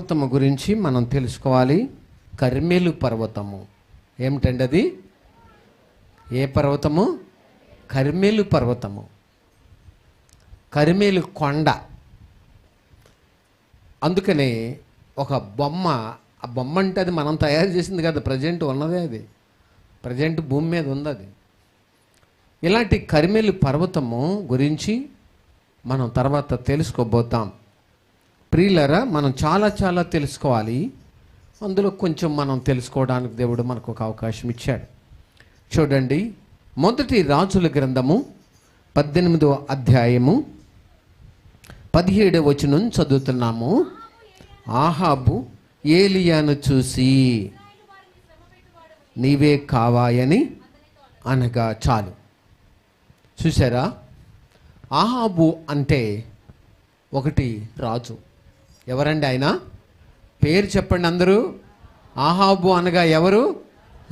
పర్వతము గురించి మనం తెలుసుకోవాలి. కర్మెలు పర్వతము. ఏమిటండి అది? ఏ పర్వతము? కర్మెలు పర్వతము. కర్మెలు కొండ. అందుకనే ఒక బొమ్మ, ఆ బొమ్మ అంటే అది మనం తయారు చేసింది కదా, ప్రజెంట్ ఉన్నదే, అది ప్రజెంట్ భూమి మీద ఉంది అది. ఇలాంటి కర్మెలు పర్వతము గురించి మనం తర్వాత తెలుసుకోబోతాం. ప్రియులరా, మనం చాలా చాలా తెలుసుకోవాలి. అందులో కొంచెం మనం తెలుసుకోవడానికి దేవుడు మనకు ఒక అవకాశం ఇచ్చాడు. చూడండి, మొదటి రాజుల గ్రంథము 18వ అధ్యాయము 17వ వచనం చదువుతున్నాము. ఆహాబు ఏలియాను చూసి నీవే కావాయని అనగా చాలు. చూసారా? ఆహాబు అంటే ఒకటి రాజు. ఎవరండి ఆయన? పేరు చెప్పండి అందరూ. ఆహాబు అనగా ఎవరు?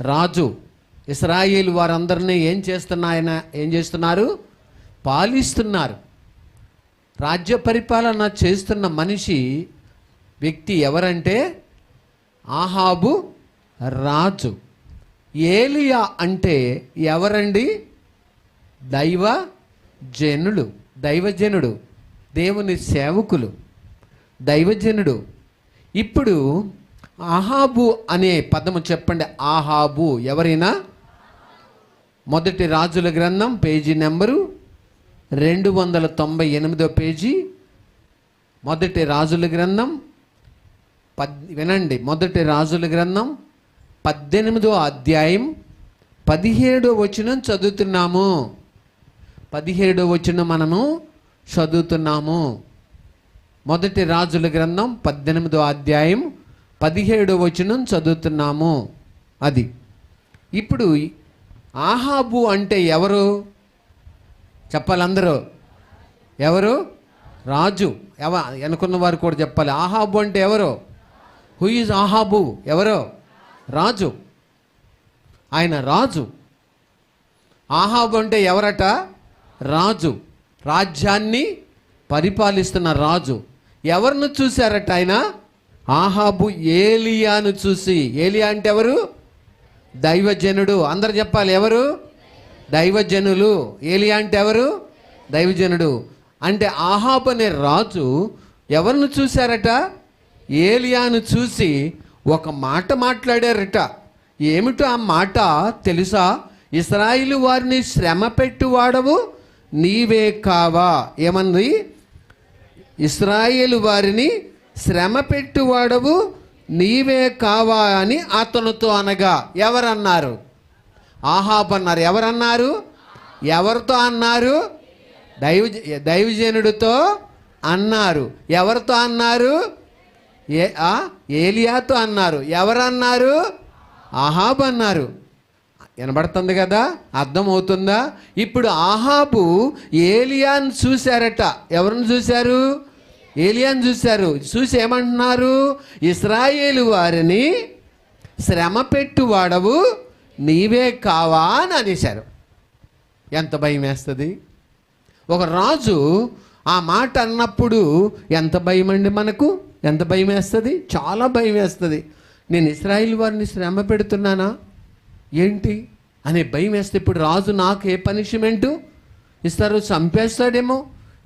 రాజు. ఇశ్రాయేలు వారందరినీ ఏం చేస్తున్నారు? పాలిస్తున్నారు. రాజ్య పరిపాలన చేస్తున్న వ్యక్తి ఎవరంటే ఆహాబు రాజు. ఏలియా అంటే ఎవరండి? దైవజనుడు, దేవుని సేవకులు, దైవజనుడు. ఇప్పుడు ఆహాబు అనే పదము చెప్పండి. ఆహాబు ఎవరైనా? మొదటి రాజుల గ్రంథం పేజీ నెంబరు 298 పేజీ. మొదటి రాజుల గ్రంథం వినండి, మొదటి రాజుల గ్రంథం 18వ అధ్యాయం 17వ వచనం చదువుతున్నాము. 17వ వచనం మనము చదువుతున్నాము. మొదటి రాజుల గ్రంథం 18వ అధ్యాయం 17వ వచనం చదువుతున్నాము. అది ఇప్పుడు ఆహాబు అంటే ఎవరు చెప్పాలి అందరూ? ఎవరు? రాజు. అనుకున్న వారు కూడా చెప్పాలి. ఆహాబు అంటే ఎవరు? హూ ఈజ్ ఆహాబు? ఎవరు? రాజు. ఆయన రాజు. ఆహాబు అంటే ఎవరట? రాజు. రాజ్యాన్ని పరిపాలిస్తున్న రాజు. ఎవరిని చూశారట ఆయన? ఆహాబు ఏలియాను చూసి. ఏలియా అంటే ఎవరు? దైవజనుడు. అందరు చెప్పాలి. ఎవరు? దైవజనులు. ఏలియా అంటే ఎవరు? దైవజనుడు. అంటే ఆహాబు అనే రాజు ఎవరిని చూశారట? ఏలియాను చూసి ఒక మాట మాట్లాడారట. ఏమిటో ఆ మాట తెలుసా? ఇశ్రాయేలు వారిని శ్రమ పెట్టువాడవు నీవే కావా. ఏమంది? ఇశ్రాయేలు వారిని శ్రమ పెట్టువాడవు నీవే కావా అని అతనితో అనగా. ఎవరన్నారు? ఆహాబు అన్నారు. ఎవరన్నారు? ఎవరితో అన్నారు? దైవజనుడితో అన్నారు. ఎవరితో అన్నారు? ఏలియాతో అన్నారు. ఎవరన్నారు? ఆహాబు అన్నారు. వినబడుతుంది కదా? అర్థమవుతుందా? ఇప్పుడు ఆహాబు ఏలియాను చూశారట. ఎవరిని చూశారు? ఏలియాను చూశారు. చూసి ఏమంటున్నారు? ఇశ్రాయేలు వారిని శ్రమ పెట్టువాడవు నీవే కావా అని అనేశారు. ఎంత భయం వేస్తుంది? ఒక రాజు ఆ మాట అన్నప్పుడు ఎంత భయం అండి మనకు? ఎంత భయం వేస్తుంది? చాలా భయం వేస్తుంది. నేను ఇశ్రాయేలు వారిని శ్రమ పెడుతున్నానా ఏంటి అనే భయం వేస్తే, ఇప్పుడు రాజు నాకు ఏ పనిష్మెంటు ఇస్తారో, చంపేస్తాడేమో,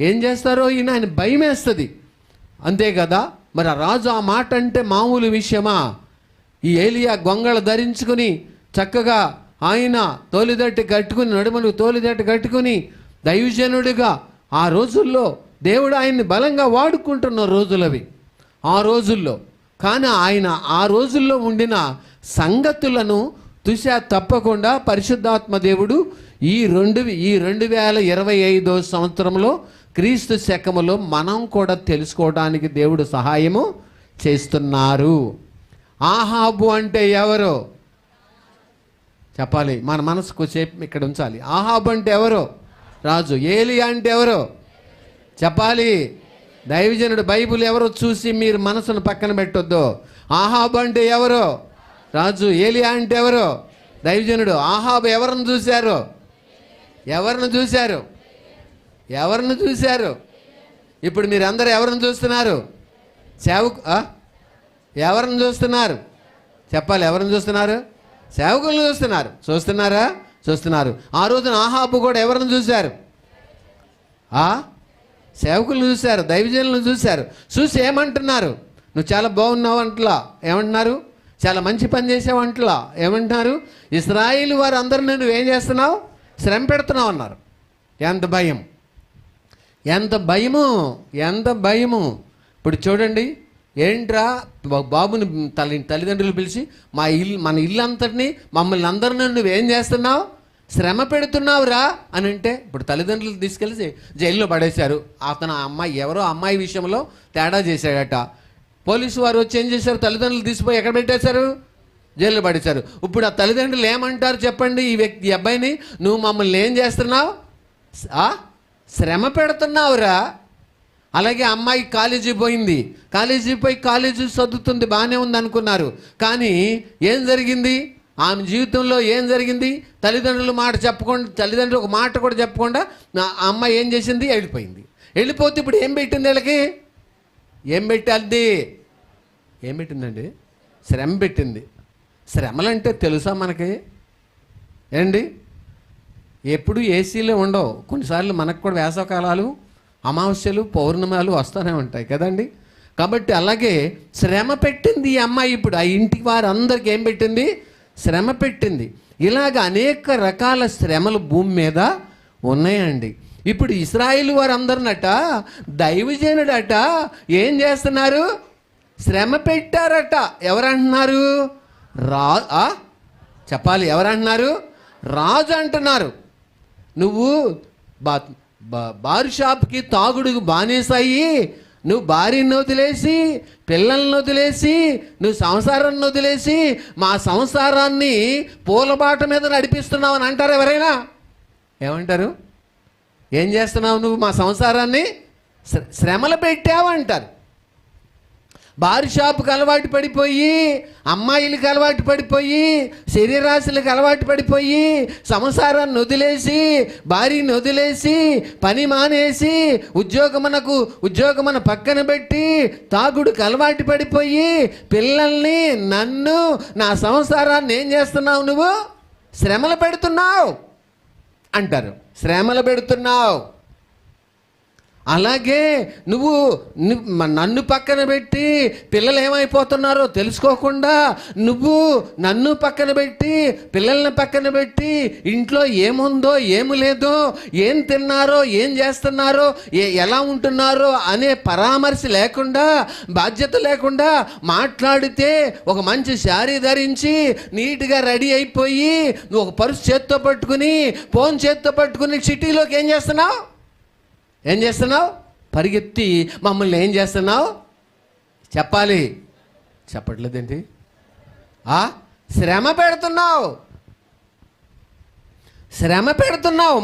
ఏం చేస్తారో ఆయన భయం వేస్తుంది. అంతే కదా? మరి ఆ రాజు ఆ మాట అంటే మామూలు విషయమా? ఈ ఏలియా గొంగళ ధరించుకుని చక్కగా ఆయన తోలిదట్టి కట్టుకుని, నడుమలు తోలిదట్టి కట్టుకుని దైవజనుడిగా ఆ రోజుల్లో దేవుడు ఆయన్ని బలంగా వాడుకుంటున్న రోజులవి ఆ రోజుల్లో. కానీ ఆయన ఆ రోజుల్లో ఉండిన సంగతులను తుశా తప్పకుండా పరిశుద్ధాత్మ దేవుడు ఈ 2025వ సంవత్సరంలో క్రీస్తు శకములో మనం కూడా తెలుసుకోవడానికి దేవుడు సహాయము చేస్తున్నారు. ఆహాబు అంటే ఎవరు చెప్పాలి? మన మనసుకు సేపు ఇక్కడ ఉంచాలి. ఆహాబు అంటే ఎవరు? రాజు. ఏలియా అంటే ఎవరు చెప్పాలి? దైవజనుడు. బైబిల్ ఎవరో చూసి మీరు మనసును పక్కన పెట్టొద్దు. ఆహాబు అంటే ఎవరు? రాజు. ఏలియా అంటే ఎవరు? దైవజనుడు. ఆహాబు ఎవరిని చూశారు? ఎవరిని చూశారు? ఇప్పుడు మీరందరూ ఎవరిని చూస్తున్నారు? ఎవరిని చూస్తున్నారు? చెప్పాలి, ఎవరిని చూస్తున్నారు? సేవకులను చూస్తున్నారు. చూస్తున్నారా? చూస్తున్నారు. ఆ రోజున ఆహాబు కూడా ఎవరిని చూశారు? సేవకులను చూశారు, దైవజనులను చూశారు. చూసి ఏమంటున్నారు? నువ్వు చాలా బాగున్నావు అంటలా. ఏమంటున్నారు? చాలా మంచి పని చేసావు అంటలా. ఏమంటున్నారు? ఇశ్రాయేలు వారు అందరూ నువ్వేం చేస్తున్నావు? శ్రమ పెడుతున్నావు అన్నారు. ఎంత భయం, ఎంత భయము, ఎంత భయము. ఇప్పుడు చూడండి, ఏంట్రా బాబుని తల్లిదండ్రులు పిలిచి మన ఇల్లు అంతటిని, మమ్మల్ని అందరినీ నువ్వేం చేస్తున్నావు? శ్రమ పెడుతున్నావురా అని అంటే, ఇప్పుడు తల్లిదండ్రులు తీసుకెళ్ళి జైల్లో పడేశారు. అతను ఎవరో అమ్మాయి విషయంలో తేడా చేశాడట. పోలీసు వారు వచ్చి ఏం చేశారు? తల్లిదండ్రులు తీసిపోయి ఎక్కడ పెట్టేశారు? జైల్లో పడేశారు. ఇప్పుడు ఆ తల్లిదండ్రులు ఏమంటారు చెప్పండి? ఈ అబ్బాయిని నువ్వు మమ్మల్ని ఏం చేస్తున్నావు? శ్రమ పెడుతున్నావురా. అలాగే అమ్మాయి కాలేజీ పోయింది, కాలేజీ చదువుతుంది, బాగానే ఉంది అనుకున్నారు. కానీ ఏం జరిగింది? ఆమె జీవితంలో ఏం జరిగింది? తల్లిదండ్రులు మాట చెప్పకుండా, తల్లిదండ్రులు ఒక మాట కూడా చెప్పకుండా ఆ అమ్మాయి ఏం చేసింది? వెళ్ళిపోయింది. వెళ్ళిపోతే ఇప్పుడు ఏం పెట్టింది వీళ్ళకి? ఏం పెట్టాలి? ఏం పెట్టిందండి? శ్రమ పెట్టింది. శ్రమలంటే తెలుసా మనకి? ఏండి, ఎప్పుడు ఏసీలో ఉండవు. కొన్నిసార్లు మనకు కూడా వేసవకాలాలు, అమావాస్యలు, పౌర్ణమాలు వస్తూనే ఉంటాయి కదండి. కాబట్టి అలాగే శ్రమ పెట్టింది ఈ అమ్మాయి. ఇప్పుడు ఆ ఇంటి వారందరికీ ఏం పెట్టింది? శ్రమ పెట్టింది. ఇలాగ అనేక రకాల శ్రమలు భూమి మీద ఉన్నాయండి. ఇప్పుడు ఇశ్రాయేలు వారందరినట, దైవజనుడట ఏం చేస్తున్నారు? శ్రమ పెట్టారట. ఎవరంటున్నారు? చెప్పాలి, ఎవరంటున్నారు? రాజు అంటున్నారు. నువ్వు బారు షాప్కి తాగుడుకు బానేసాయి, నువ్వు భార్యను వదిలేసి, పిల్లలను వదిలేసి, నువ్వు సంసారాన్ని వదిలేసి మా సంసారాన్ని పూలబాట మీద నడిపిస్తున్నావు అని అంటారు ఎవరైనా? ఏమంటారు? ఏం చేస్తున్నావు నువ్వు? మా సంసారాన్ని శ్రమలు పెట్టావు అంటారు. బారు షాపుకి అలవాటు పడిపోయి, అమ్మాయిలకు అలవాటు పడిపోయి, శరీరాశులకు అలవాటు పడిపోయి, సంసారాన్ని వదిలేసి, భార్యని వదిలేసి, పని మానేసి, ఉద్యోగమున పక్కన పెట్టి, తాగుడుకు అలవాటు పడిపోయి, పిల్లల్ని, నన్ను, నా సంసారాన్ని ఏం చేస్తున్నావు? నువ్వు శ్రమలు పెడుతున్నావు అంటారు. శ్రమలు పెడుతున్నావు. అలాగే నువ్వు నన్ను పక్కన పెట్టి పిల్లలు ఏమైపోతున్నారో తెలుసుకోకుండా, నువ్వు నన్ను పక్కన పెట్టి, పిల్లల్ని పక్కన పెట్టి, ఇంట్లో ఏముందో ఏమి లేదో, ఏం తిన్నారో, ఏం చేస్తున్నారో, ఎలా ఉంటున్నారో అనే పరామర్శ లేకుండా, బాధ్యత లేకుండా మాట్లాడితే, ఒక మంచి శారీ ధరించి నీట్గా రెడీ అయిపోయి, నువ్వు ఒక పర్సు చేత్తో పట్టుకుని, ఫోన్ చేత్తో పట్టుకుని సిటీలోకి ఏం చేస్తున్నావు? పరిగెత్తి మమ్మల్ని ఏం చేస్తున్నావు? చెప్పాలి, చెప్పట్లేదేంటి? శ్రమ పెడుతున్నావు.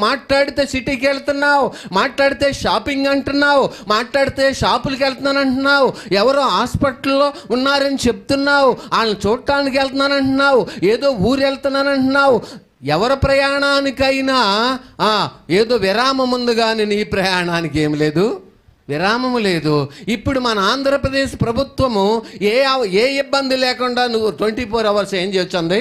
మాట్లాడితే సిటీకి వెళ్తున్నావు, మాట్లాడితే షాపింగ్ అంటున్నావు, మాట్లాడితే షాపులకి వెళ్తున్నాను అంటున్నావు, ఎవరో హాస్పిటల్లో ఉన్నారని చెప్తున్నావు, వాళ్ళని చూడటానికి వెళ్తున్నాను అంటున్నావు, ఏదో ఊరు వెళ్తున్నాను అంటున్నావు. ఎవరి ప్రయాణానికైనా ఏదో విరామం ఉంది, కానీ నీ ప్రయాణానికి ఏం లేదు, విరామము లేదు. ఇప్పుడు మన ఆంధ్రప్రదేశ్ ప్రభుత్వము ఏ ఇబ్బంది లేకుండా నువ్వు 24 hours ఏం చేయొచ్చుంది?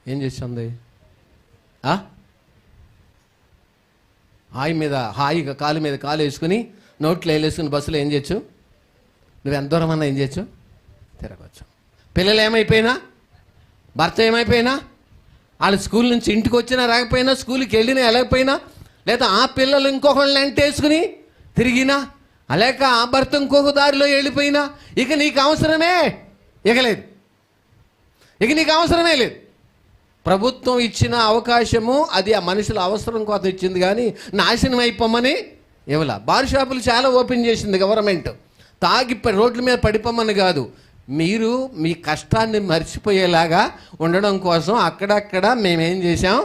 ఏం చేస్తుంది? హాయిగా కాలు మీద కాలు వేసుకుని, నోట్లో వేసుకుని బస్సులో ఏం చేయొచ్చు? నువ్వు ఎంత దూరం అన్నా ఏం చేయొచ్చు? తిరగచ్చు. పిల్లలు ఏమైపోయినా, భర్త ఏమైపోయినా, వాళ్ళు స్కూల్ నుంచి ఇంటికి వచ్చినా రాకపోయినా, స్కూల్కి వెళ్ళినా వెళ్ళకపోయినా, లేదా ఆ పిల్లలు ఇంకొకళ్ళని వెంటేసుకుని తిరిగినా, లేక ఆ భర్త ఇంకొక దారిలో వెళ్ళిపోయినా, ఇక నీకు అవసరమే లేదు. ప్రభుత్వం ఇచ్చిన అవకాశము అది ఆ మనుషుల అవసరం కోసం ఇచ్చింది, కానీ నాశనం అయిపోమని ఇవ్వలా. బార్ షాపులు చాలా ఓపెన్ చేసింది గవర్నమెంట్. తాగి రోడ్ల మీద పడిపోమని కాదు, మీరు మీ కష్టాన్ని మర్చిపోయేలాగా ఉండడం కోసం అక్కడక్కడ మేమేం చేసాం?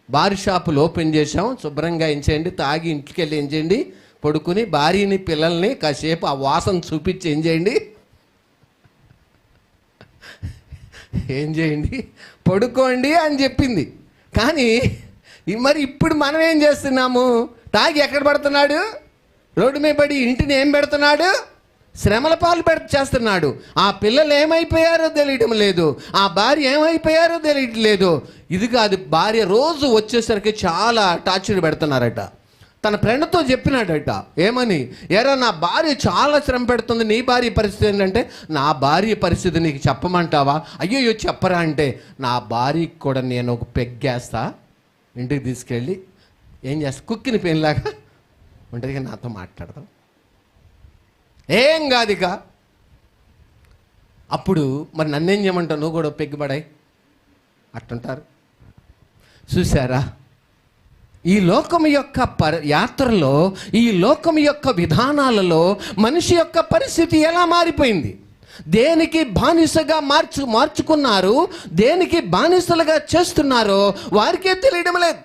బార్ షాపులు ఓపెన్ చేసాం. శుభ్రంగా ఏం చేయండి, తాగి ఇంటికి వెళ్ళి ఏం చేయండి, పడుకుని భార్యని పిల్లల్ని కాసేపు ఆ వాసన చూపించి ఏం చేయండి, పడుకోండి అని చెప్పింది. కానీ మరి ఇప్పుడు మనం ఏం చేస్తున్నాము? తాగి ఎక్కడ పడుతున్నాడు? రోడ్డు మీద పడి ఇంటిని ఏం పెడుతున్నాడు? శ్రమల పాలు చేస్తున్నాడు. ఆ పిల్లలు ఏమైపోయారో తెలియటం లేదు, ఆ భార్య ఏమైపోయారో తెలియట్లేదు. ఇది కాదు, భార్య రోజు వచ్చేసరికి చాలా టార్చర్ పెడుతున్నారట. తన ఫ్రెండ్తో చెప్పినాడట, ఏమని, ఏరా నా భార్య చాలా శ్రమ పెడుతుంది, నీ భార్య పరిస్థితి ఏంటంటే, నా భార్య పరిస్థితి నీకు చెప్పమంటావా? అయ్యో చెప్పరా అంటే, నా భార్యకి కూడా నేను ఒక పెగ్గేస్తా, ఇంటికి తీసుకెళ్ళి ఏం చేస్తా, కుక్కిని పెయిన్లాగా ఉంటుంది, నాతో మాట్లాడదాం, ఏం కాదు ఇక. అప్పుడు మరి నన్నేం చేయమంటావు, నువ్వు కూడా పెగ్గిపడాయి అట్టుంటారు. చూసారా, ఈ లోకం యొక్క యాత్రలో, ఈ లోకం యొక్క విధానాలలో మనిషి యొక్క పరిస్థితి ఎలా మారిపోయింది. దేనికి బానిసగా మార్చుకున్నారు, దేనికి బానిసలుగా చేస్తున్నారో వారికే తెలియడం లేదు.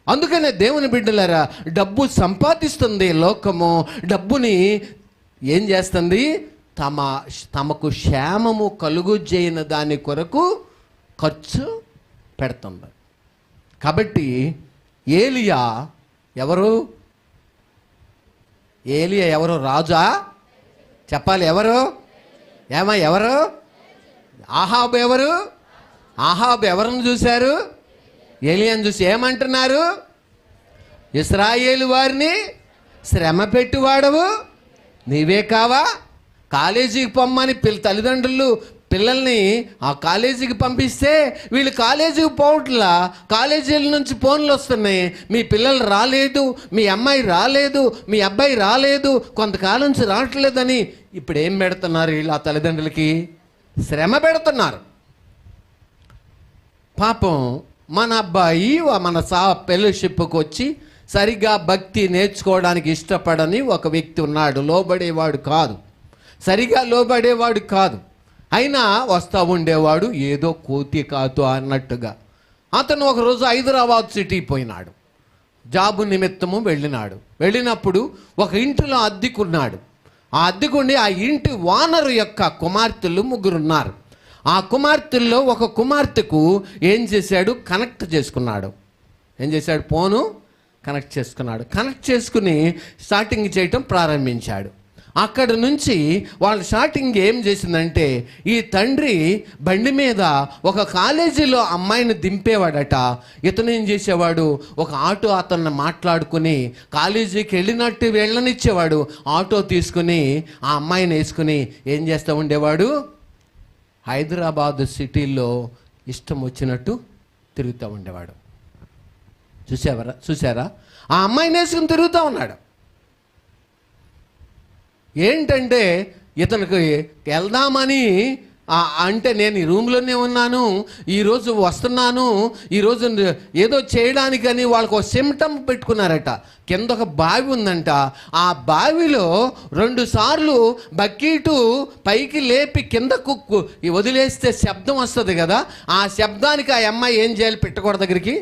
అందుకనే దేవుని బిడ్డలారా, డబ్బు సంపాదిస్తుంది లోకము, డబ్బుని ఏం చేస్తుంది, తమకు క్షేమము కలుగుజేయని దాని కొరకు ఖర్చు పెడుతుంది. కాబట్టి ఏలియా ఎవరు? ఏలియా ఎవరు? రాజా? చెప్పాలి ఎవరు? ఎవరు? ఆహాబు ఎవరు? ఆహాబు ఎవరిని చూశారు? ఏలియాని చూసి ఏమంటున్నారు? ఇశ్రాయేలు వారిని శ్రమ పెట్టువాడవు నీవే కావా? కాలేజీకి పొమ్మని తల్లిదండ్రులు పిల్లల్ని ఆ కాలేజీకి పంపిస్తే వీళ్ళు కాలేజీకి పోవట్లా, కాలేజీల నుంచి ఫోన్లు వస్తున్నాయి, మీ పిల్లలు రాలేదు, మీ అమ్మాయి రాలేదు, మీ అబ్బాయి రాలేదు, కొంతకాలం నుంచి రావట్లేదని. ఇప్పుడు ఏం పెడుతున్నారు వీళ్ళు? ఆ తల్లిదండ్రులకి శ్రమ పెడుతున్నారు. పాపం మన అబ్బాయి మన ఫెలోషిప్కి వచ్చి సరిగా భక్తి నేర్చుకోవడానికి ఇష్టపడని ఒక వ్యక్తి ఉన్నాడు. లోబడేవాడు కాదు, సరిగా లోబడేవాడు కాదు, అయినా వస్తూ ఉండేవాడు ఏదో కోతి కాదు అన్నట్టుగా. అతను ఒకరోజు హైదరాబాద్ సిటీ పోయినాడు, జాబు నిమిత్తము వెళ్ళినప్పుడు ఒక ఇంటిలో అద్దెకున్నాడు. ఆ అద్దెకుండి ఆ ఇంటి ఓనరు యొక్క కుమార్తెలు 3 ఉన్నారు. ఆ కుమార్తెల్లో ఒక కుమార్తెకు ఏం చేశాడు, కనెక్ట్ చేసుకున్నాడు. ఏం చేశాడు? ఫోను కనెక్ట్ చేసుకున్నాడు. కనెక్ట్ చేసుకుని స్టార్టింగ్ చేయటం ప్రారంభించాడు. అక్కడ నుంచి వాళ్ళ స్టార్టింగ్ ఏం చేసిందంటే, ఈ తండ్రి బండి మీద ఒక కాలేజీలో అమ్మాయిని దింపేవాడట. ఇతను ఏం చేసేవాడు, ఒక ఆటో అతన్ని మాట్లాడుకుని కాలేజీకి వెళ్ళనిచ్చేవాడు. ఆటో తీసుకుని ఆ అమ్మాయిని వేసుకుని ఏం చేస్తూ ఉండేవాడు, హైదరాబాద్ సిటీలో ఇష్టం వచ్చినట్టు తిరుగుతూ ఉండేవాడు. చూసారా? ఆ అమ్మాయిని వేసుకుని తిరుగుతూ ఉన్నాడు. ఏంటంటే ఇతనికి వెళ్దామని అంటే, నేను ఈ రూమ్లోనే ఉన్నాను, ఈరోజు వస్తున్నాను, ఈరోజు ఏదో చేయడానికని వాళ్ళకు ఒక సిమ్టమ్ పెట్టుకున్నారట. కింద ఒక బావి ఉందంట, ఆ బావిలో 2 సార్లు బకెటు పైకి లేపి కిందకు వదిలేస్తే శబ్దం వస్తుంది కదా, ఆ శబ్దానికి ఆ అమ్మాయి ఏం చేయాలి, పెట్టకూడ దగ్గరికి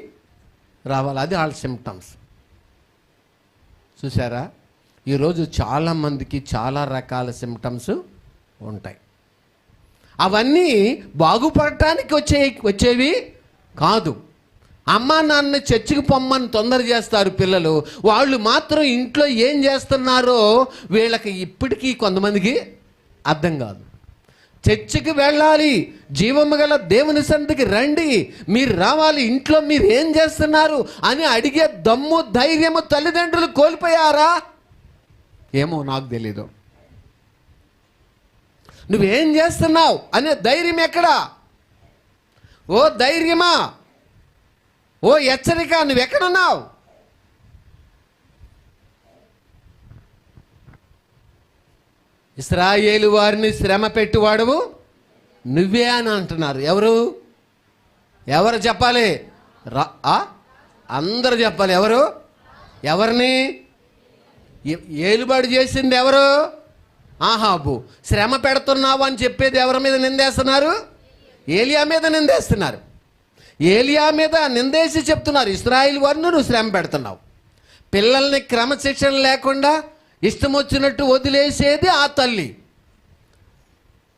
రావాలి. అది వాళ్ళ సిమ్టమ్స్. చూసారా, ఈరోజు చాలామందికి చాలా రకాల సిమ్టమ్స్ ఉంటాయి. అవన్నీ బాగుపడటానికి వచ్చేవి కాదు. అమ్మా నాన్న చర్చికి పొమ్మని తొందర చేస్తారు పిల్లలు, వాళ్ళు మాత్రం ఇంట్లో ఏం చేస్తున్నారో వీళ్ళకి ఇప్పటికీ కొంతమందికి అర్థం కాదు. చర్చికి వెళ్ళాలి, జీవము గల దేవుని సన్నిధికి రండి, మీరు రావాలి, ఇంట్లో మీరు ఏం చేస్తున్నారు అని అడిగే దమ్ము ధైర్యము తల్లిదండ్రులు కోల్పోయారా? ఏమో నాకు తెలీదు. నువ్వేం చేస్తున్నావు అనే ధైర్యం ఎక్కడా? ఓ ధైర్యమా, ఓ హెచ్చరిక, నువ్వెక్కడున్నావు? ఇశ్రాయేలు వారిని శ్రమ పెట్టువాడవు నువ్వే అని అంటున్నారు. ఎవరు చెప్పాలి? అందరూ చెప్పాలి. ఎవరిని ఏలుబడి చేసింది ఎవరు? ఆహాబు. శ్రమ పెడుతున్నావు అని చెప్పేది ఎవరి మీద నిందేస్తున్నారు? ఏలియా మీద నిందేస్తున్నారు. ఏలియా మీద నిందేసి చెప్తున్నారు, ఇశ్రాయేలు వారిని నువ్వు శ్రమ పెడుతున్నావు. పిల్లల్ని క్రమశిక్షణ లేకుండా ఇష్టం వచ్చినట్టు వదిలేసేది ఆ తల్లి.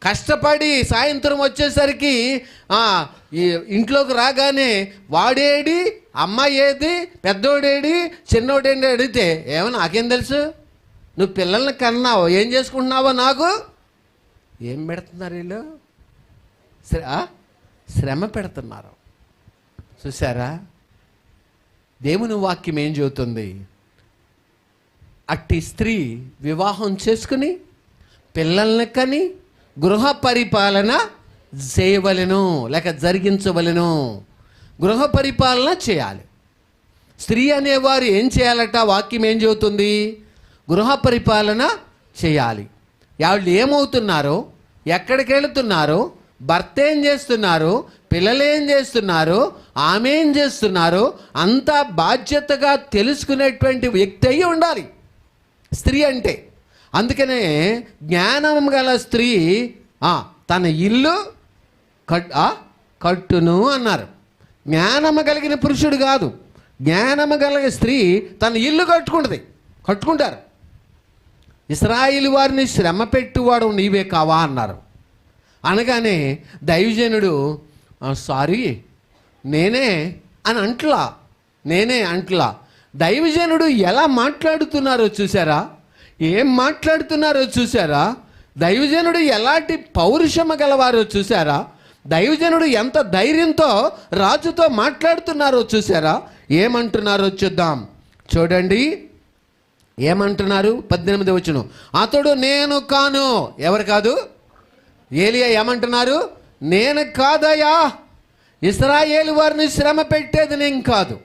కష్టపడి సాయంత్రం వచ్చేసరికి ఈ ఇంట్లోకి రాగానే వాడేడి, అమ్మాయి ఏది, పెద్దోడేడి, చిన్నోడేంటి అడిగితే ఏమో నాకేం తెలుసు, నువ్వు పిల్లల్ని కన్నావు, ఏం చేసుకుంటున్నావో నాకు ఏం పెడుతున్నారు వీళ్ళు, శ్రమ పెడుతున్నారు. చూసారా, దేవుని వాక్యం ఏం చెబుతుంది? అట్టి స్త్రీ వివాహం చేసుకుని పిల్లల్ని కని గృహ పరిపాలన చేయవలెను, లేక జరిగించవలెను. గృహ పరిపాలన చేయాలి. స్త్రీ అనేవారు ఏం చేయాలట? వాక్యం ఏం చెబుతుంది? గృహ పరిపాలన చేయాలి. వాళ్ళు ఏమవుతున్నారో, ఎక్కడికి వెళుతున్నారో, భర్త ఏం చేస్తున్నారు, పిల్లలు ఏం చేస్తున్నారు, ఆమె ఏం చేస్తున్నారు, అంతా బాధ్యతగా తెలుసుకునేటువంటి వ్యక్తి అయి ఉండాలి స్త్రీ అంటే. అందుకనే జ్ఞానం గల స్త్రీ తన ఇల్లు కట్టును అన్నారు. జ్ఞానము కలిగిన పురుషుడు కాదు, జ్ఞానము కలిగిన స్త్రీ తన ఇల్లు కట్టుకుంటారు. ఇశ్రాయేలు వారిని శ్రమ పెట్టువాడు నీవే కావా అన్నారు. అనగానే దైవజనుడు సారీ నేనే అంట్లా. దైవజనుడు ఎలా మాట్లాడుతున్నారో చూసారా, ఏం మాట్లాడుతున్నారో చూసారా, దైవజనుడు ఎలాంటి పౌరుషమ గలవారో చూసారా, దైవజనుడు ఎంత ధైర్యంతో రాజుతో మాట్లాడుతున్నారో చూసారా. ఏమంటున్నారో చూద్దాం. చూడండి ఏమంటున్నారు. 18వ వచనం, అతడు నేను కాను. ఎవరు కాదు? ఏలియా ఏమంటున్నారు? నేను కాదయ్యా, ఇశ్రాయేలు వారిని శ్రమ పెట్టేది నేను కాదు,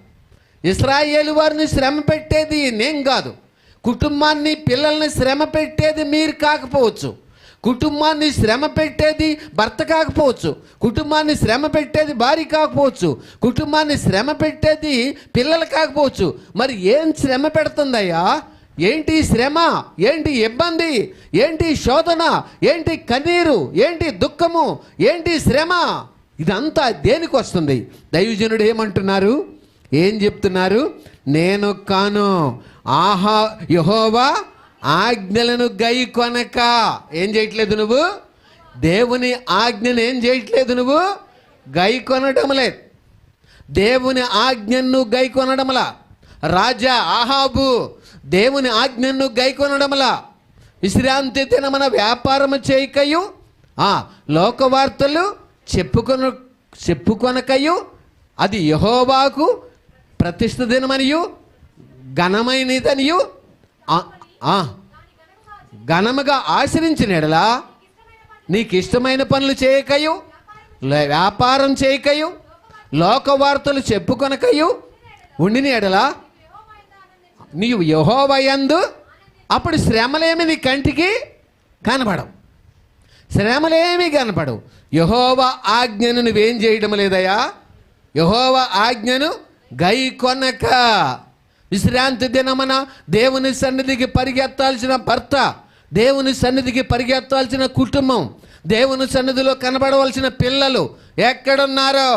ఇశ్రాయేలు వారిని శ్రమ పెట్టేది నేను కాదు. కుటుంబాన్ని, పిల్లల్ని శ్రమ పెట్టేది మీరు కాకపోవచ్చు, కుటుంబాన్ని శ్రమ పెట్టేది భర్త కాకపోవచ్చు, కుటుంబాన్ని శ్రమ పెట్టేది భార్య కాకపోవచ్చు, కుటుంబాన్ని శ్రమ పెట్టేది పిల్లలు కాకపోవచ్చు. మరి ఏం శ్రమ పెడుతుందయ్యా? ఏంటి శ్రమ, ఏంటి ఇబ్బంది, ఏంటి శోధన, ఏంటి కన్నీరు, ఏంటి దుఃఖము, ఏంటి శ్రమ, ఇదంతా దేనికి వస్తుంది? దైవజనుడు ఏమంటున్నారు, ఏం చెప్తున్నారు? నేను కాను, యెహోవా ఆజ్ఞలను గైకొనక. ఏం చేయట్లేదు నువ్వు? దేవుని ఆజ్ఞను ఏం చేయట్లేదు నువ్వు? గైకొనడం లేదు. దేవుని ఆజ్ఞను గైకొనడంలా. రాజా ఆహాబు దేవుని ఆజ్ఞను గైకొనడంలా. విశ్రాంతి దినమున వ్యాపారము చేయకయు, లోకవార్తలు చెప్పుకొనకయు, అది యెహోవాకు ప్రతిష్ఠ దినమనియు ఘనమైనదనియు ఘనముగా ఆచరించిన ఎడలా నీకు ఇష్టమైన పనులు చేయకయు, వ్యాపారం చేయకయు, లోకవార్తలు చెప్పుకొనకయు ఉండిన ఎడలా నీవు యెహోవా యందు అప్పుడు శ్రమలేమి నీ కంటికి కనపడవు, శ్రమలేమి కనపడవు. యెహోవా ఆజ్ఞను నువ్వేం చేయడం లేదయా? యెహోవా ఆజ్ఞను గైకొనక. విశ్రాంతి దినమున దేవుని సన్నిధికి పరిగెత్తాల్సిన భర్త, దేవుని సన్నిధికి పరిగెత్తాల్సిన కుటుంబం, దేవుని సన్నిధిలో కనబడవలసిన పిల్లలు ఎక్కడున్నారో?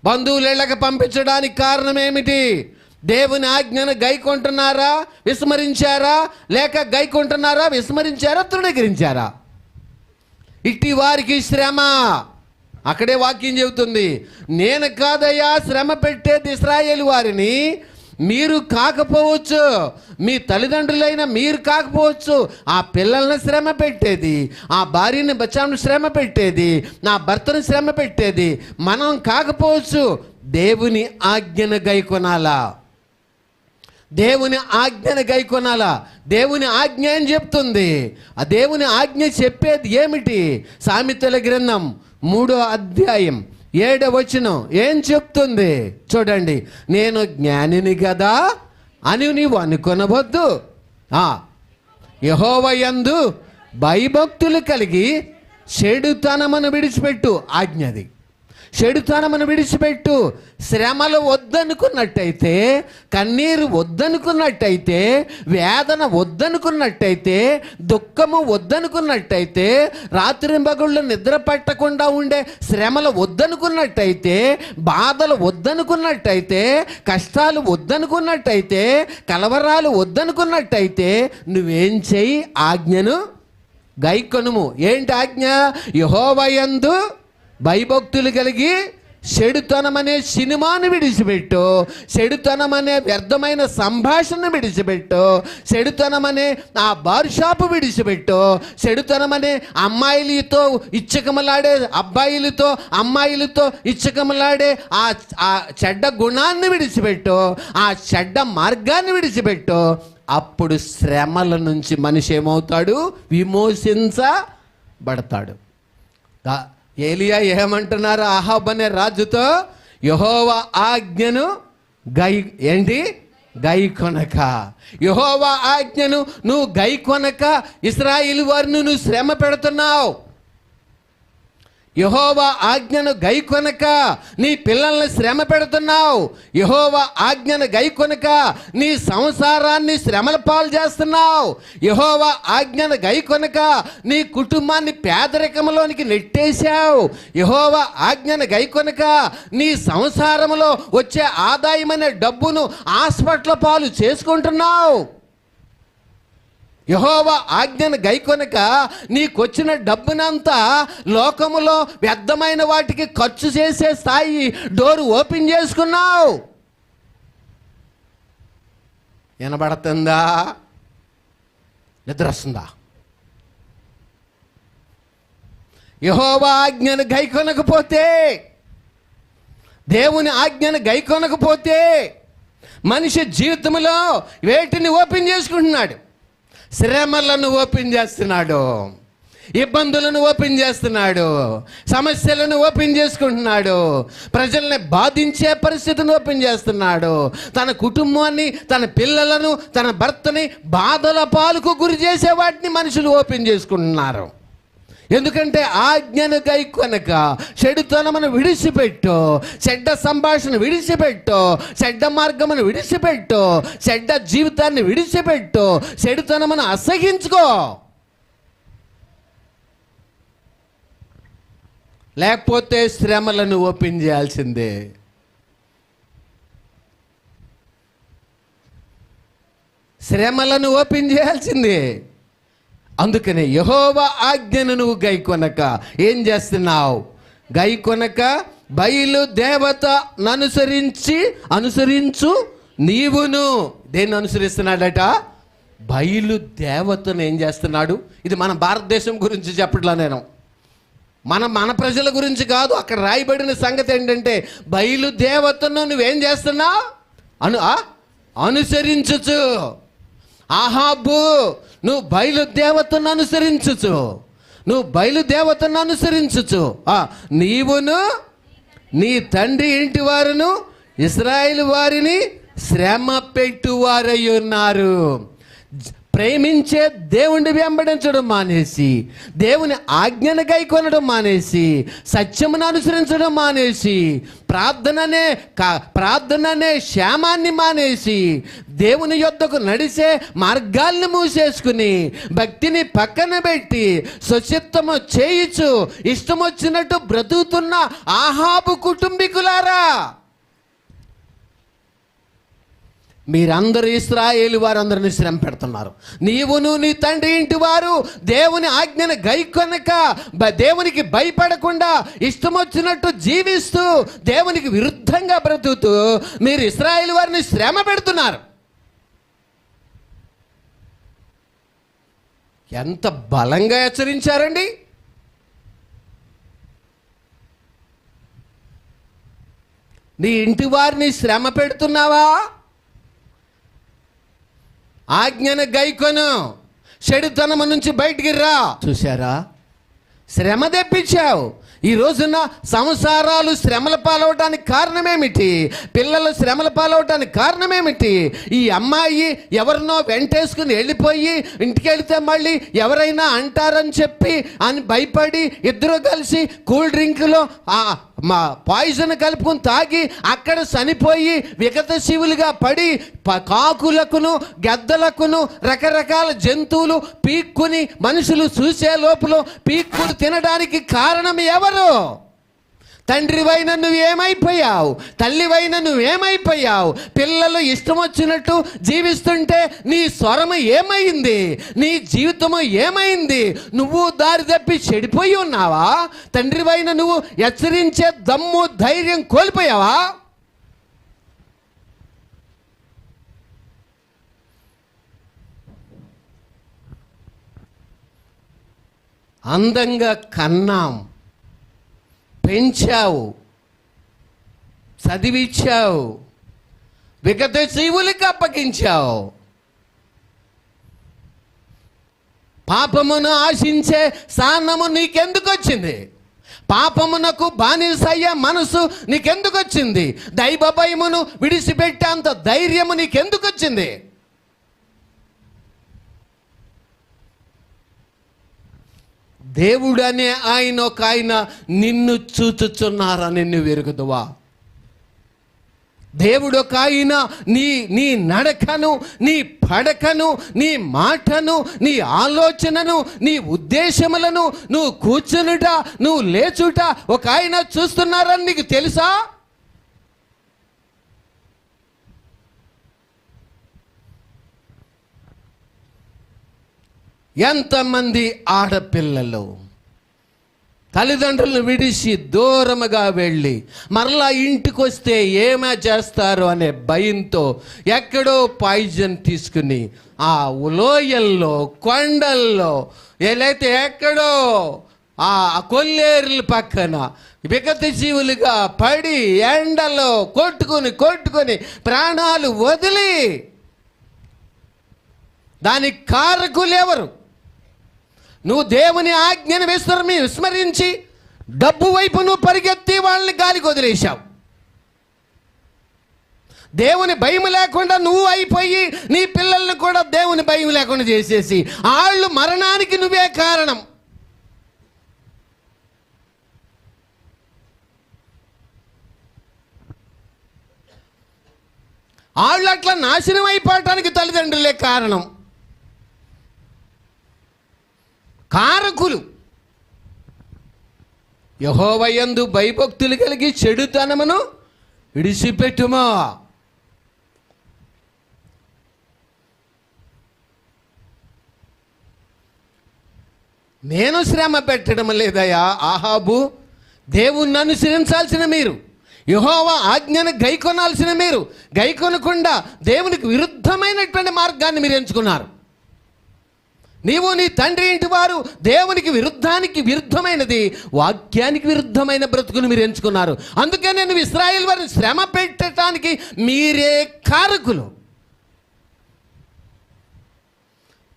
బంధువులేళ్ళకి పంపించడానికి కారణం ఏమిటి? దేవుని ఆజ్ఞను గైకొంటున్నారా, విస్మరించారా? లేక గైకొంటున్నారా, విస్మరించారా, తృణీకరించారా? ఇట్టి వారికి శ్రమ. అక్కడే వాక్యం చెబుతుంది, నేను కాదయ్యా శ్రమ పెట్టేది ఇశ్రాయేలు వారిని, మీరు కాకపోవచ్చు, మీ తల్లిదండ్రులైన మీరు కాకపోవచ్చు. ఆ పిల్లల్ని శ్రమ పెట్టేది, ఆ భార్యని బచ్చాను శ్రమ పెట్టేది, నా భర్తను శ్రమ పెట్టేది మనం కాకపోవచ్చు. దేవుని ఆజ్ఞను గైకొనాలా, దేవుని ఆజ్ఞను గైకొనాలా. దేవుని ఆజ్ఞ ఏం చెప్తుంది? ఆ దేవుని ఆజ్ఞ చెప్పేది ఏమిటి? సామెతల గ్రంథం 3వ అధ్యాయం 7వ వచనం ఏం చెప్తుంది చూడండి. నేను జ్ఞానిని కదా అని నీవు అనుకొనవద్దు, యెహోవా యందు భయభక్తులు కలిగి చెడుతనమును విడిచిపెట్టు. ఆజ్ఞది. చెడుతనమును విడిచిపెట్టు. శ్రమలు వద్దనుకున్నట్టయితే, కన్నీరు వద్దనుకున్నట్టయితే, వేదన వద్దనుకున్నట్టయితే, దుఃఖము వద్దనుకున్నట్టయితే, రాత్రింబగళ్ళు నిద్ర పట్టకుండా ఉండే శ్రమలు వద్దనుకున్నట్టయితే, బాధలు వద్దనుకున్నట్టయితే, కష్టాలు వద్దనుకున్నట్టయితే, కలవరాలు వద్దనుకున్నట్టయితే నువ్వేం చెయ్యి? ఆజ్ఞను గైకొనుము. ఏంటి ఆజ్ఞ? యెహోవా యందు భయభక్తులు కలిగి చెడుతనమనే సినిమాను విడిచిపెట్టు, చెడుతనమనే వ్యర్థమైన సంభాషణ విడిచిపెట్టు, చెడుతనమనే ఆ బార్ షాపు విడిచిపెట్టు, చెడుతనమనే అమ్మాయిలతో ఇచ్చకమలాడే అబ్బాయిలతో అమ్మాయిలతో ఇచ్చకమలాడే ఆ చెడ్డ గుణాన్ని విడిచిపెట్టు, ఆ చెడ్డ మార్గాన్ని విడిచిపెట్టు. అప్పుడు శ్రమల నుంచి మనిషి ఏమవుతాడు? విమోచించబడతాడు. ఏలియా ఏమంటున్నారు అహాబ్ అనే రాజుతో? యెహోవా ఆజ్ఞను గైకొనక, యెహోవా ఆజ్ఞను నువ్వు గైకొనక ఇశ్రాయేలు వారిని నువ్వు శ్రమ పెడుతున్నావు. యెహోవా ఆజ్ఞను గైకొనక నీ పిల్లల్ని శ్రమ పెడుతున్నావు. యెహోవా ఆజ్ఞను గైకొనక నీ సంసారాన్ని శ్రమల పాలు చేస్తున్నావు. యెహోవా ఆజ్ఞను గైకొనక నీ కుటుంబాన్ని పేదరికంలోనికి నెట్టేశావు. యెహోవా ఆజ్ఞను గైకొనక నీ సంసారంలో వచ్చే ఆదాయమైన డబ్బును హాస్పిటల్ పాలు చేసుకుంటున్నావు. యెహోవా ఆజ్ఞను గైకొనక నీకొచ్చిన డబ్బునంతా లోకములో వ్యర్థమైన వాటికి ఖర్చు చేసే స్థాయి డోరు ఓపెన్ చేసుకున్నావు. వినబడుతుందా? నిద్ర వస్తుందా? యెహోవా ఆజ్ఞను గైకొనకపోతే, దేవుని ఆజ్ఞను గైకొనకపోతే మనిషి జీవితంలో వేటిని ఓపెన్ చేసుకుంటున్నాడు? శ్రమలను ఓపెన్ చేస్తున్నాడు, ఇబ్బందులను ఓపెన్ చేస్తున్నాడు, సమస్యలను ఓపెన్ చేసుకుంటున్నాడు, ప్రజల్ని బాధించే పరిస్థితిని ఓపెన్ చేస్తున్నాడు, తన కుటుంబాన్ని, తన పిల్లలను, తన భర్తని బాధల పాలకు గురి చేసే వాటిని మనుషులు ఓపెన్ చేసుకుంటున్నారు. ఎందుకంటే ఆజ్ఞను గైకొనక చెడుతనమును విడిచిపెట్టు, చెడ్డ సంభాషణ విడిచిపెట్టు, చెడ్డ మార్గమును విడిచిపెట్టు, చెడ్డ జీవితాన్ని విడిచిపెట్టు, చెడుతనమును అసహించుకో. లేకపోతే శ్రమలను ఓపెన్ చేయాల్సిందే. శ్రమలను ఓపెన్ చేయాల్సిందే. అందుకనే యెహోవా ఆజ్ఞను నువ్వు గైకొనక ఏం చేస్తున్నావు? గైకొనక బయలు దేవత అనుసరించు నీవును. దేన్ని అనుసరిస్తున్నాడట? బయలు దేవతను ఏం చేస్తున్నాడు? ఇది మన భారతదేశం గురించి చెప్పట్లా నేను, మన ప్రజల గురించి కాదు. అక్కడ రాయబడిన సంగతి ఏంటంటే బయలు దేవతను నువ్వేం చేస్తున్నావు? అనుసరించు. అహాబు, నువ్వు బయలుదేవతను అనుసరించుచు, నువ్వు బయలుదేవతను అనుసరించుచు, నీవును నీ తండ్రి ఇంటి వారును ఇశ్రాయేలు వారిని శ్రమ పెట్టువారై ఉన్నారు. ప్రేమించే దేవుణ్ణి వెంబడించడం మానేసి, దేవుని ఆజ్ఞను గైకొనడం మానేసి, సత్యమును అనుసరించడం మానేసి, ప్రార్థననే క్షేమాన్ని మానేసి, దేవుని యొద్దకు నడిచే మార్గాల్ని మూసేసుకుని, భక్తిని పక్కన పెట్టి స్వచిత్తము చేయిచు ఇష్టం వచ్చినట్టు బ్రతుకుతున్న అహాబు కుటుంబీకులారా, మీరందరూ ఇశ్రాయేలు వారందరినీ శ్రమ పెడుతున్నారు. నీవును నీ తండ్రి ఇంటి వారు దేవుని ఆజ్ఞను గైకొనక, దేవునికి భయపడకుండా ఇష్టం వచ్చినట్టు జీవిస్తూ, దేవునికి విరుద్ధంగా బ్రతుకుతూ మీరు ఇశ్రాయేలు వారిని శ్రమ పెడుతున్నారు. ఎంత బలంగా హెచ్చరించారండి. నీ ఇంటి వారిని శ్రమ పెడుతున్నావా? ఆజ్ఞను గైకొను, చెడుతనము నుంచి బయటికి రా. చూశారా? శ్రమ తెప్పించావు. ఈ రోజున సంసారాలు శ్రమల పాలవటానికి కారణమేమిటి? పిల్లలు శ్రమల పాలవటానికి కారణమేమిటి? ఈ అమ్మాయి ఎవరినో వెంటేసుకుని వెళ్ళిపోయి ఇంటికి వెళితే మళ్ళీ ఎవరైనా అంటారని చెప్పి అని భయపడి ఇద్దరు కలిసి కూల్ డ్రింక్లో పాయిజన్ కలుపుకొని తాగి అక్కడ చనిపోయి విగతశీవులుగా పడి కాకులకును గద్దలకును రకరకాల జంతువులు పీక్కుని మనుషులు చూసే లోపల పీక్కుని తినడానికి కారణం ఎవరు? తండ్రివైన నువ్వేమైపోయావు, తల్లివైన నువ్వేమైపోయావు. పిల్లలు ఇష్టం వచ్చినట్టు జీవిస్తుంటే నీ స్వరము ఏమైంది, నీ జీవితము ఏమైంది? నువ్వు దారి తప్పి చెడిపోయి ఉన్నావా? తండ్రివైన నువ్వు హెచ్చరించే దమ్ము ధైర్యం కోల్పోయావా? అందంగా కన్నాం, పెంచావు, చదివించావు, విగత జీవులకి అప్పగించావు. పాపమును ఆశించే స్థానము నీకెందుకు వచ్చింది? పాపమునకు బానిసయ్యే మనసు నీకెందుకు వచ్చింది? దైవ భయమును విడిచిపెట్టేంత ధైర్యము నీకెందుకు వచ్చింది? దేవుడనే ఆయన ఒక ఆయన నిన్ను చూచుచున్నారని నువ్వు ఎరుగుదువా? దేవుడు ఒక ఆయన నీ నడకను, నీ పడకను, నీ మాటను, నీ ఆలోచనను, నీ ఉద్దేశములను, నువ్వు కూర్చునుట, నువ్వు లేచుట ఒక ఆయన చూస్తున్నారని నీకు తెలుసా? ఎంతమంది ఆడపిల్లలు తల్లిదండ్రులను విడిచి దూరముగా వెళ్ళి మరలా ఇంటికి వస్తే ఏమా చేస్తారు అనే భయంతో ఎక్కడో పాయిజన్ తీసుకుని ఆ లోయల్లో, కొండల్లో, ఏలైతే ఎక్కడో ఆ కొల్లేరుల పక్కన విగత జీవులుగా పడి ఎండలో కొట్టుకొని ప్రాణాలు వదిలి, దానికి కారకులు ఎవరు? నువ్వు దేవుని ఆజ్ఞను విస్మరించి డబ్బు వైపు నువ్వు పరిగెత్తి వాళ్ళని గాలికి వదిలేశావు. దేవుని భయం లేకుండా నువ్వు అయిపోయి నీ పిల్లల్ని కూడా దేవుని భయం లేకుండా చేసేసి వాళ్ళు మరణానికి నువ్వే కారణం. వాళ్ళు అట్లా నాశనం అయిపోవటానికి తల్లిదండ్రులే కారణం, కారకులు. యెహోవా యందు భయభక్తులు కలిగి చెడుతనమును విడిచిపెట్టుమా. నేను శ్రమ పెట్టడం లేదయా ఆహాబు, దేవుణ్ణి అనుసరించాల్సిన మీరు, యెహోవా ఆజ్ఞను గైకొనాల్సిన మీరు గైకొనకుండా దేవునికి విరుద్ధమైనటువంటి మార్గాన్ని మీరు ఎంచుకున్నారు. నీవు నీ తండ్రి ఇంటి వారు దేవునికి విరుద్ధమైనది, వాక్యానికి విరుద్ధమైన బ్రతుకును మీరు ఎంచుకున్నారు. అందుకే నేను ఇశ్రాయేలు వారిని శ్రమ పెట్టడానికి మీరే కారకులు.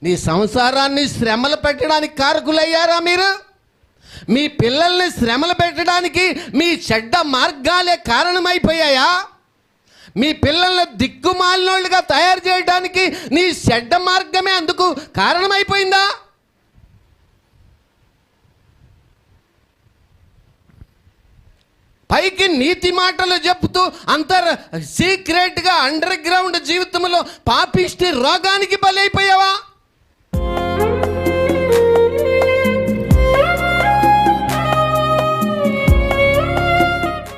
నీ సంసారాన్ని శ్రమలు పెట్టడానికి కారకులయ్యారా మీరు? మీ పిల్లల్ని శ్రమలు పెట్టడానికి మీ చెడ్డ మార్గాలే కారణమైపోయాయా? మీ పిల్లల్ని దిక్కుమాలినోళ్ళుగా తయారు చేయడానికి నీ చెడ్డ మార్గమే అందుకు కారణమైపోయిందా? పైకి నీతి మాటలు చెప్తూ సీక్రెట్గా అండర్ గ్రౌండ్ జీవితంలో పాపిష్టి రోగానికి బలైపోయావా?